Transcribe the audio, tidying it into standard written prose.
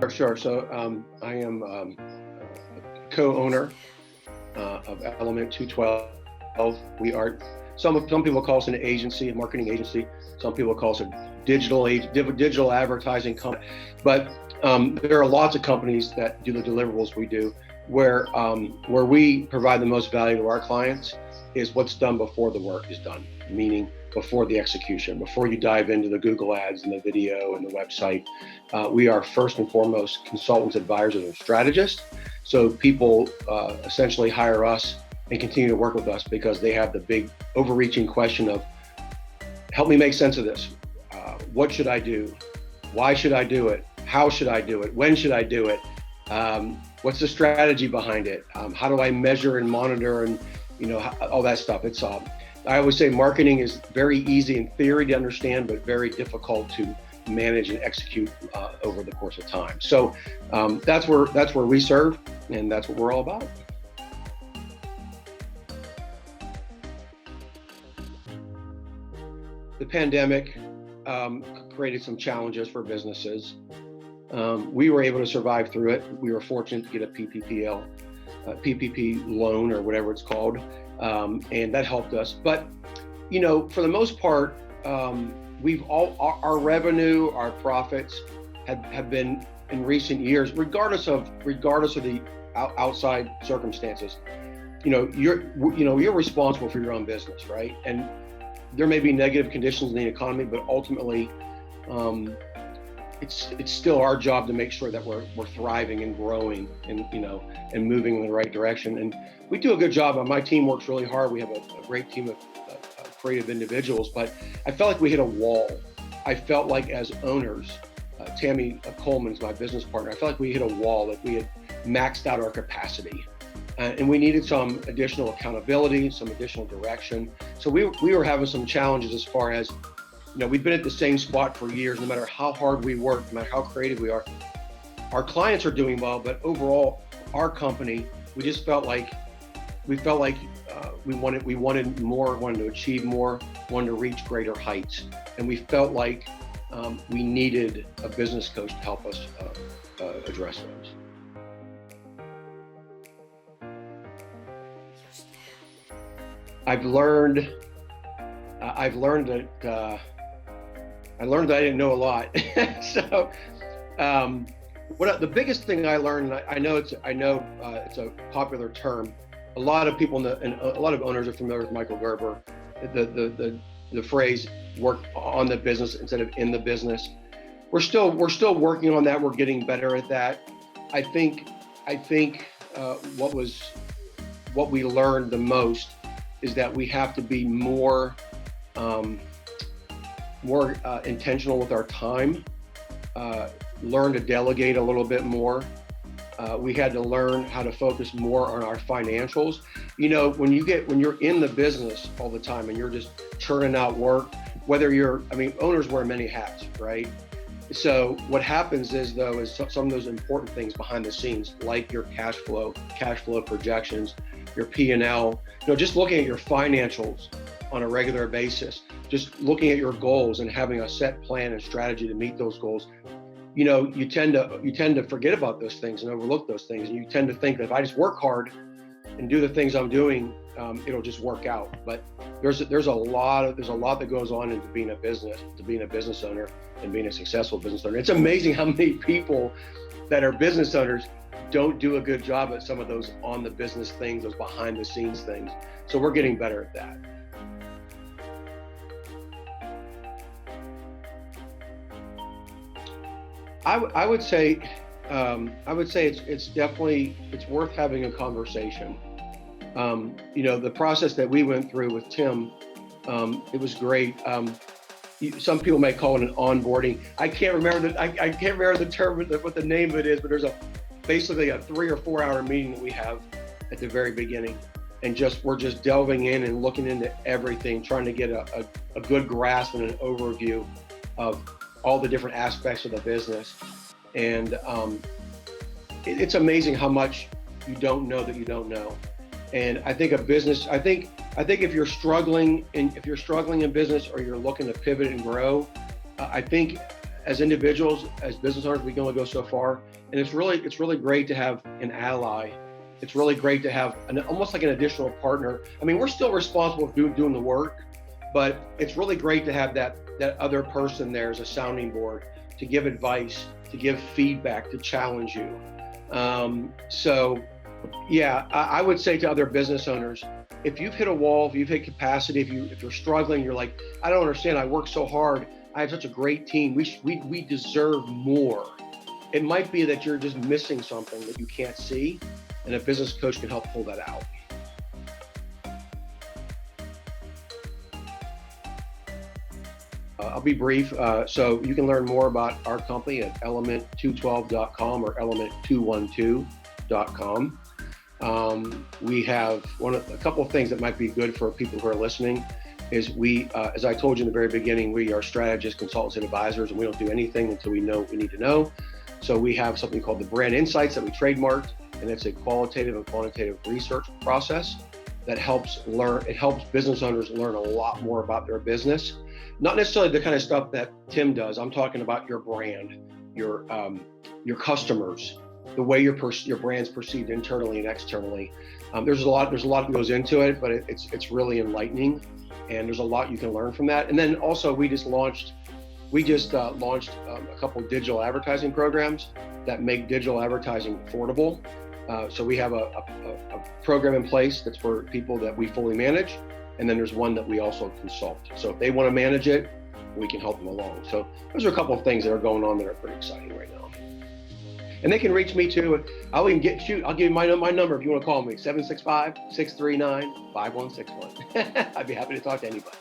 Sure. So I am co-owner of Element 212. We are some people call us an agency, a marketing agency. Some people call us a digital advertising company. But there are lots of companies that do the deliverables we do, where we provide the most value to our clients is what's done before the work is done, meaning before the execution, before you dive into the Google ads and the video and the website. We are first and foremost consultants, advisors, and strategists. So people essentially hire us and continue to work with us because they have the big overreaching question of, help me make sense of this. What should I do? Why should I do it? How should I do it? When should I do it? What's the strategy behind it? How do I measure and monitor and all that stuff? It's I always say marketing is very easy in theory to understand, but very difficult to manage and execute over the course of time. So that's where we serve, and that's what we're all about. The pandemic created some challenges for businesses. We were able to survive through it. We were fortunate to get a PPP loan or whatever it's called, and that helped us. But for the most part, our revenue, our profits have been in recent years, regardless of the outside circumstances. You're responsible for your own business, right? And there may be negative conditions in the economy, but ultimately, it's still our job to make sure that we're thriving and growing and moving in the right direction. And we do a good job. My team works really hard. We have a great team of creative individuals, but I felt like we hit a wall. I felt like as owners, Tammy Coleman's my business partner, I felt like we hit a wall, that we had maxed out our capacity. And we needed some additional accountability, some additional direction. So we were having some challenges as far as, we've been at the same spot for years. No matter how hard we work, no matter how creative we are, our clients are doing well, but overall, our company, we just felt like we wanted more, wanted to achieve more, wanted to reach greater heights, and we felt like we needed a business coach to help us address those. I've learned that I didn't know a lot. So, the biggest thing I learned, and I know it's a popular term. A lot of people and a lot of owners are familiar with Michael Gerber. The phrase "work on the business instead of in the business." We're still working on that. We're getting better at that. I think what we learned the most is that we have to be more intentional with our time, learn to delegate a little bit more. We had to learn how to focus more on our financials. When you're in the business all the time and you're just churning out work, owners wear many hats, right? So what happens is some of those important things behind the scenes, like your cash flow projections, your P&L, just looking at your financials on a regular basis, just looking at your goals and having a set plan and strategy to meet those goals. You tend to forget about those things and overlook those things, and you tend to think that if I just work hard and do the things I'm doing, it'll just work out. But there's a lot that goes on into being a business owner and being a successful business owner. It's amazing how many people that are business owners don't do a good job at some of those on the business things, those behind the scenes things. So we're getting better at that. I would say it's worth having a conversation. The process that we went through with Tim, it was great. Some people may call it an onboarding. I can't remember the term, what the name of it is, but there's basically a 3 or 4 hour meeting that we have at the very beginning, and we're just delving in and looking into everything, trying to get a good grasp and an overview of all the different aspects of the business. And it's amazing how much you don't know that you don't know. And I think if you're struggling in business, or you're looking to pivot and grow, I think as individuals, as business owners, we can only go so far, and it's really great to have an ally. It's really great to have almost like an additional partner. I mean, we're still responsible for doing the work, but it's really great to have that other person there as a sounding board to give advice, to give feedback, to challenge you. So yeah, I would say to other business owners, if you've hit a wall, if you've hit capacity, if you're struggling, you're like, I don't understand, I work so hard, I have such a great team, we deserve more. It might be that you're just missing something that you can't see, and a business coach can help pull that out. I'll be brief. So you can learn more about our company at element212.com or element212.com. We have a couple of things that might be good for people who are listening is we, as I told you in the very beginning, we are strategists, consultants, and advisors, and we don't do anything until we know what we need to know. So we have something called the brand insights that we trademarked, and it's a qualitative and quantitative research process that helps business owners learn a lot more about their business. Not necessarily the kind of stuff that Tim does. I'm talking about your brand, your customers, the way your brand's perceived internally and externally. There's a lot that goes into it, but it's really enlightening, and there's a lot you can learn from that. And then also we just launched a couple of digital advertising programs that make digital advertising affordable. So we have a program in place that's for people that we fully manage, and then there's one that we also consult. So if they want to manage it, we can help them along. So those are a couple of things that are going on that are pretty exciting right now. And they can reach me too. I'll give you my number if you want to call me, 765-639-5161. I'd be happy to talk to anybody.